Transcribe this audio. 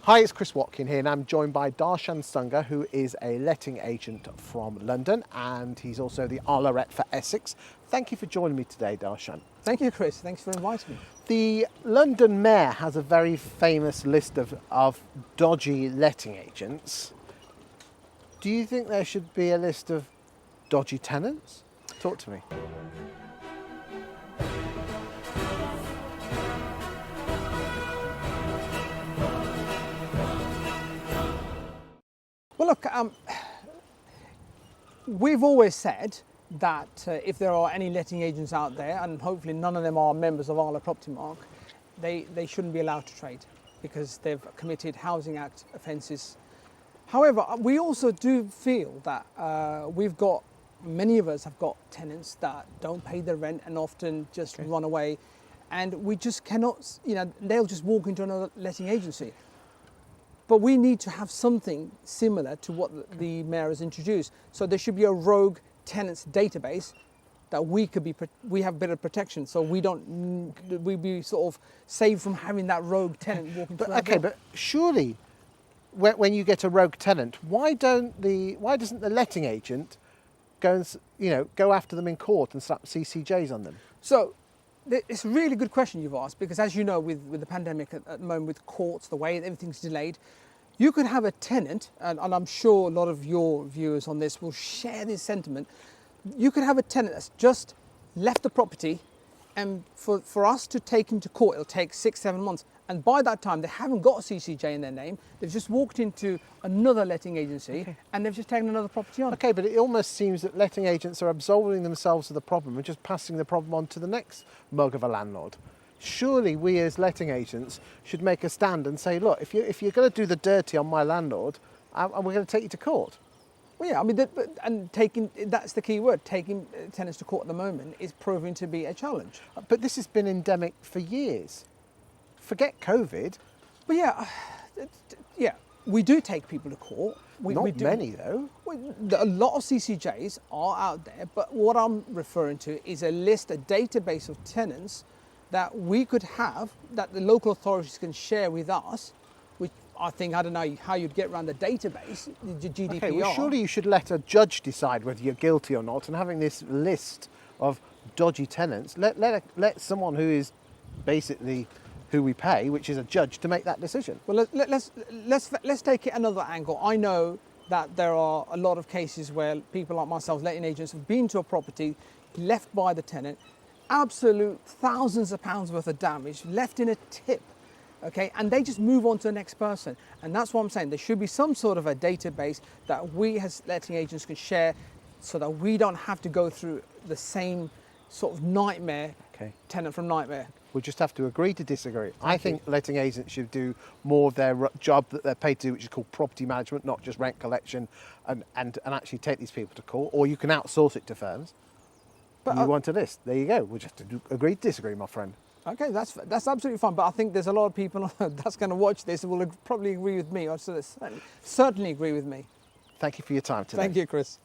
Hi, it's Chris Watkin here, and I'm joined by Darshan Sunga, who is a letting agent from London, and he's also the ARLA rep for Essex. Thank you for joining me today, Darshan. Thank you, Chris. Thanks for inviting me. The London Mayor has a very famous list of dodgy letting agents. Do you think there should be a list of dodgy tenants? Talk to me. Well, look, we've always said that if there are any letting agents out there, and hopefully none of them are members of ARLA PROPERTYMARK, they shouldn't be allowed to trade because they've committed Housing Act offences. However, we also do feel that many of us have got tenants that don't pay their rent and often just run away, and we just cannot, they'll just walk into another letting agency. But we need to have something similar to what the Mayor has introduced. So there should be a rogue tenants database that we have better protection, so we be sort of saved from having that rogue tenant walking through our door. But surely, when you get a rogue tenant, why doesn't the letting agent go after them in court and slap CCJs on them? So it's a really good question you've asked, because as you know, with the pandemic at the moment, with courts, the way everything's delayed, you could have a tenant, and I'm sure a lot of your viewers on this will share this sentiment. You could have a tenant that's just left the property, and for us to take him to court, it'll take 6-7 months. And by that time, they haven't got a CCJ in their name. They've just walked into another letting agency and they've just taken another property on. Okay, but it almost seems that letting agents are absolving themselves of the problem and just passing the problem on to the next mug of a landlord. Surely we as letting agents should make a stand and say, look, if you're going to do the dirty on my landlord, we're going to take you to court. Well, yeah, I mean, that's the key word. Taking tenants to court at the moment is proving to be a challenge. But this has been endemic for years. Forget COVID. But yeah, we do take people to court. Not many, though. A lot of CCJs are out there, but what I'm referring to is a database of tenants that we could have, that the local authorities can share with us, which I don't know how you'd get around the database, the GDPR. Okay, well, surely you should let a judge decide whether you're guilty or not, and having this list of dodgy tenants, let someone who is basically who we pay, which is a judge, to make that decision. Well, let's take it another angle. I know that there are a lot of cases where people like myself, letting agents, have been to a property, left by the tenant, absolute thousands of pounds worth of damage, left in a tip, okay, and they just move on to the next person. And that's what I'm saying. There should be some sort of a database that we as letting agents can share, so that we don't have to go through the same sort of nightmare, tenant from nightmare. We'll just have to agree to disagree. I think letting agents should do more of their job that they're paid to do, which is called property management, not just rent collection, and actually take these people to court. Or you can outsource it to firms. But you want a list. There you go. We'll just have to agree to disagree, my friend. Okay, that's absolutely fine. But I think there's a lot of people that's going to watch this and will probably agree with me, or certainly agree with me. Thank you for your time today. Thank you, Chris.